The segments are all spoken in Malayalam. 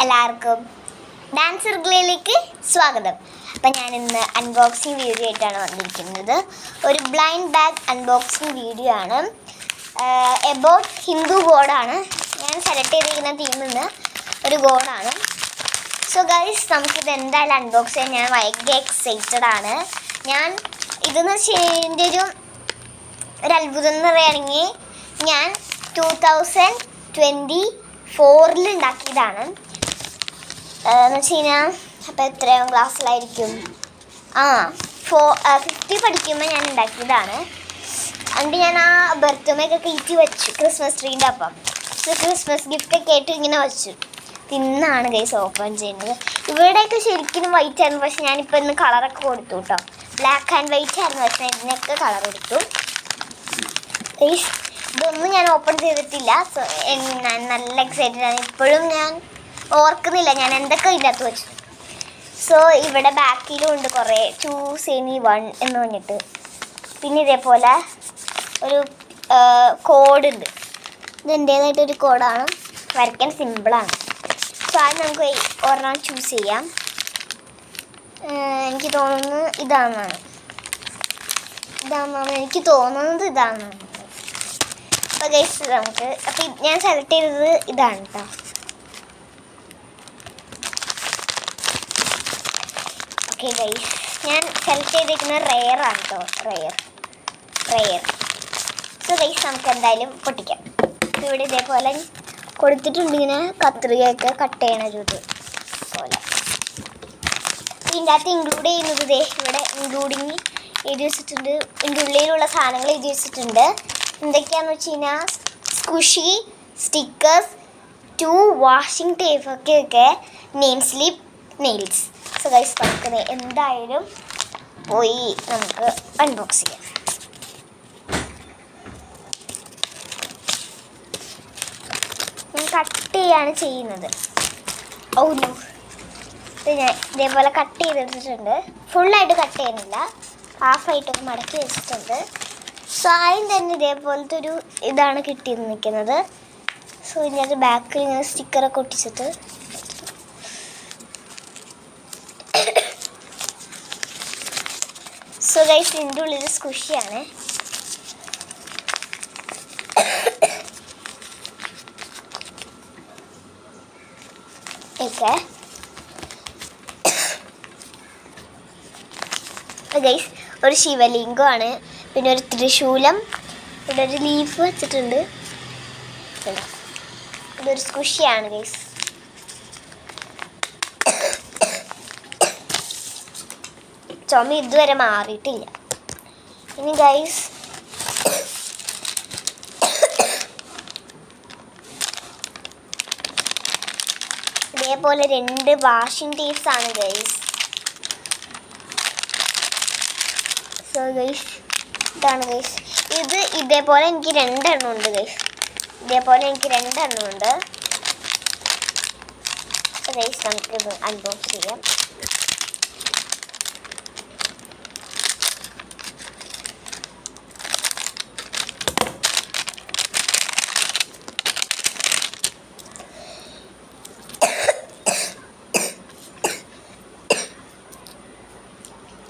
എല്ലാവർക്കും ഡാൻസ് സർക്കിളിലേക്ക് സ്വാഗതം. അപ്പം ഞാനിന്ന് അൺബോക്സിങ് വീഡിയോ ആയിട്ടാണ് വന്നിരിക്കുന്നത്. ഒരു ബ്ലൈൻഡ് ബാഗ് അൺബോക്സിങ് വീഡിയോ ആണ്. എബൌട്ട് ഹിന്ദു ഗോഡാണ് ഞാൻ സെലക്ട് ചെയ്തിരിക്കുന്ന തീമിൽ നിന്ന് ഒരു ഗോഡാണ്. സോ ഗൈസ്, നമുക്കിത് എന്തായാലും അൺബോക്സ് ചെയ്യാൻ ഞാൻ ഭയങ്കര എക്സൈറ്റഡ് ആണ്. ഞാൻ ഇതെന്ന് വെച്ചാൽ ഒരു അത്ഭുതം എന്ന് പറയുകയാണെങ്കിൽ ഞാൻ 2024 ഉണ്ടാക്കിയതാണ്. എന്ന് വെച്ച് കഴിഞ്ഞാൽ അപ്പോൾ എത്രയും ക്ലാസ്സിലായിരിക്കും 50 പഠിക്കുമ്പോൾ ഞാൻ ഉണ്ടാക്കിയതാണ്. എന്നിട്ട് ഞാൻ ആ ബർത്ത്ഡേയൊക്കെ കയറ്റി വെച്ചു ക്രിസ്മസ് ട്രീൻ്റെ അപ്പം. ക്രിസ്മസ് ഗിഫ്റ്റൊക്കെ ആയിട്ട് ഇങ്ങനെ വെച്ചു. തിന്നാണ് ഗൈസ് ഓപ്പൺ ചെയ്യുന്നത്. ഇവിടെയൊക്കെ ശരിക്കും വൈറ്റ് ആയിരുന്നു, പക്ഷെ ഞാനിപ്പോൾ ഇന്ന് കളറൊക്കെ കൊടുത്തു കേട്ടോ. ബ്ലാക്ക് ആൻഡ് വൈറ്റ് ആയിരുന്നു, പക്ഷേ ഇതിനൊക്കെ കളർ കൊടുത്തു. ഗൈസ്, ഇതൊന്നും ഞാൻ ഓപ്പൺ ചെയ്തിട്ടില്ല. സോ ഞാൻ നല്ല എക്സൈറ്റഡ് ആണ്. ഇപ്പോഴും ഞാൻ ഓർക്കുന്നില്ല ഞാൻ എന്തൊക്കെ ഇതിനകത്ത് വെച്ചു. സോ ഇവിടെ ബാക്കിലും ഉണ്ട് കുറേ 2 എന്ന് പറഞ്ഞിട്ട്. പിന്നെ ഇതേപോലെ ഒരു കോഡ് ഉണ്ട്. ഇതെൻ്റേതായിട്ടൊരു കോഡാണ്, വരയ്ക്കാൻ സിമ്പിളാണ്. സോ അത് നമുക്ക് ഒരെണ്ണം ചൂസ് ചെയ്യാം. എനിക്ക് തോന്നുന്നത് ഇതാണെന്നാണ് എനിക്ക് തോന്നുന്നത് ഇതാണെന്നാണ്. അപ്പോൾ ഗൈസ് നമുക്ക് അപ്പോൾ ഞാൻ സെലക്ട് ചെയ്തത് ഇതാണ് കേട്ടോ. ഓക്കെ ഗൈസ്, ഞാൻ സെലക്ട് ചെയ്തിരിക്കുന്നത് റെയറാണ് കേട്ടോ. റെയർ. സോ ഗൈസ്, നമുക്ക് എന്തായാലും പൊട്ടിക്കാം. ഇവിടെ ഇതേപോലെ കൊടുത്തിട്ടുണ്ട് ഇങ്ങനെ കത്രികയൊക്കെ കട്ട് ചെയ്യണ ഒരു ഇത് പോലെ. ഇതിൻ്റെ അകത്ത് ഇൻക്ലൂഡ് ചെയ്യുന്നത് ഇവിടെ ഇൻക്ലൂഡിങ് എഴുതി വെച്ചിട്ടുണ്ട്. ഇതിൻ്റെ ഉള്ളിലുള്ള സാധനങ്ങൾ എഴുതി വെച്ചിട്ടുണ്ട്. എന്തൊക്കെയാണെന്ന് വെച്ച് കഴിഞ്ഞാൽ സ്കുഷി, സ്റ്റിക്കേഴ്സ്, 2 വാഷിംഗ് ടേപ്പൊക്കെ, name slip, nails. So guys, നമുക്ക് എന്തായാലും പോയി നമുക്ക് അൺബോക്സ് ചെയ്യാം. ഞാൻ കട്ട് ചെയ്യാണ് ചെയ്യുന്നത്. ഇത് ഞാൻ ഇതേപോലെ കട്ട് ചെയ്തെടുത്തിട്ടുണ്ട്. ഫുള്ളായിട്ട് കട്ട് ചെയ്യുന്നില്ല, ഹാഫായിട്ടൊക്കെ മടക്കി വെച്ചിട്ടുണ്ട്. സോ ആദ്യം തന്നെ ഇതേപോലത്തെ ഒരു ഇതാണ് കിട്ടിയത് നിൽക്കുന്നത്. സോ ഇതിനകത്ത് ബാക്കിൽ ഇങ്ങനെ സ്റ്റിക്കറൊക്കെ ഒട്ടിച്ചിട്ട് സോ ഗൈസ്, ഇതിൻ്റെ ഉള്ളിൽ സ്കുഷിയാണ്. ഓക്കെ ഗൈസ്, ഒരു ശിവലിംഗമാണ്, പിന്നെ ഒരു ത്രിശൂലം, ഇവിടെ ഒരു ലീഫ് വെച്ചിട്ടുണ്ട്. ഇതൊരു സ്കുഷിയാണ് ഗൈസ്. ചുമ ഇതുവരെ മാറിയിട്ടില്ല. ഇനി ഗൈസ് ഇതേപോലെ 2 വാഷിംഗ് ടേപ്സ് ആണ് ഗൈസ്. സോ ഗൈസ്, ഇതാണ് ഗൈസ്. ഇതേപോലെ എനിക്ക് 2 എണ്ണം ഉണ്ട് ഗൈസ്. സോ ഗൈസ്, നമുക്കിത് അൺബോക്സ് ചെയ്യാം.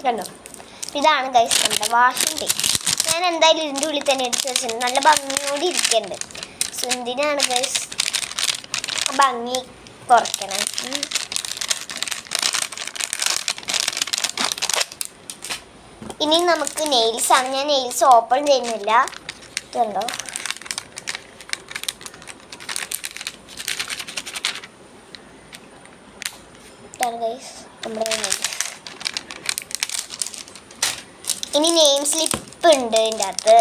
കണ്ടോ, ഇതാണ് ഗൈസ് നമ്മുടെ വാഷിംഗ് ടേപ്പ്. ഞാൻ എന്തായാലും ഇതിൻ്റെ ഉള്ളിൽ തന്നെ എടുത്ത് വെച്ചിട്ടുണ്ട്. നല്ല ഭംഗിയോടെ ഇരിക്കുന്നുണ്ട്. സോ എന്തിനാണ് ഗൈസ് ഭംഗി കുറയ്ക്കണം. ഇനി നമുക്ക് നെയിൽസാണ്. ഞാൻ നെയിൽസ് ഓപ്പൺ ചെയ്യുന്നില്ല. ഇതുണ്ടോ, ഇതാണ് ഗൈസ് നമ്മുടെ നെയിൽസ്. ഇനി നെയിം സ്ലിപ്പ് ഉണ്ട് ഇതിൻ്റെ അകത്ത്.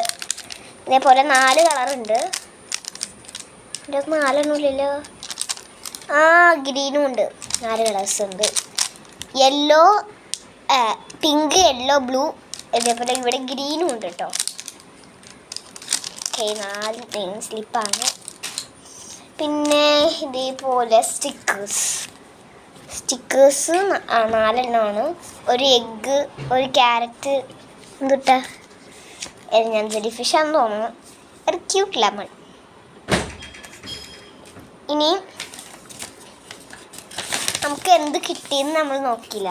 ഇതേപോലെ 4 കളറുണ്ട്. ഇതിൻ്റെ അകത്ത് 4 എണ്ണമില്ലല്ലോ. ഗ്രീനും ഉണ്ട്. 4 കളേഴ്സ് ഉണ്ട്. Yellow, pink, yellow, blue. ഇതേപോലെ ഇവിടെ ഗ്രീനും ഉണ്ട് കേട്ടോ. ഓക്കെ, 4 നെയിം സ്ലിപ്പാണ്. പിന്നെ ഇതേപോലെ സ്റ്റിക്കേഴ്സ് 4 എണ്ണമാണ്. ഒരു എഗ്ഗ്, ഒരു ക്യാരറ്റ്, എന്തുട്ടാ ഞാൻ ജെല്ലി ഫിഷാണെന്ന് തോന്നുന്നു. ഒരു ക്യൂട്ട് ലെമൺ. ഇനി എന്ത് കിട്ടിയെന്ന് നമ്മൾ നോക്കിയില്ല.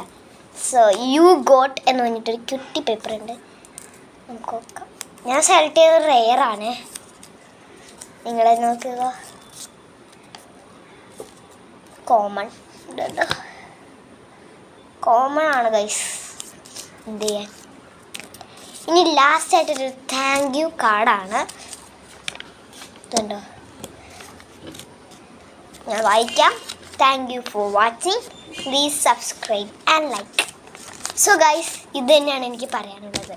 സോ യു ഗോട്ട് എന്ന് പറഞ്ഞിട്ടൊരു ക്യൂട്ടി പേപ്പർ ഉണ്ട്. നമുക്ക് നോക്കാം. ഞാൻ സെലക്ട് ചെയ്തത് റെയറാണ്. നിങ്ങളെ നോക്കുക. കോമൺ ആണ് ഗൈസ്. എന്ത് ചെയ്യാൻ. ഇനി ലാസ്റ്റായിട്ടൊരു താങ്ക് യു കാർഡാണ്. ഇതുണ്ടോ, ഞാൻ വായിക്കാം. Thank you for watching. Please subscribe and like. So guys, ഇത് തന്നെയാണ് എനിക്ക് പറയാനുള്ളത്.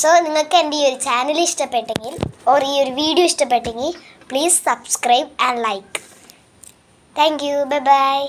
സോ നിങ്ങൾക്ക് എൻ്റെ ഈ ഒരു ചാനൽ ഇഷ്ടപ്പെട്ടെങ്കിൽ ഓർ ഈ ഒരു വീഡിയോ ഇഷ്ടപ്പെട്ടെങ്കിൽ please subscribe and like. Thank you. Bye bye.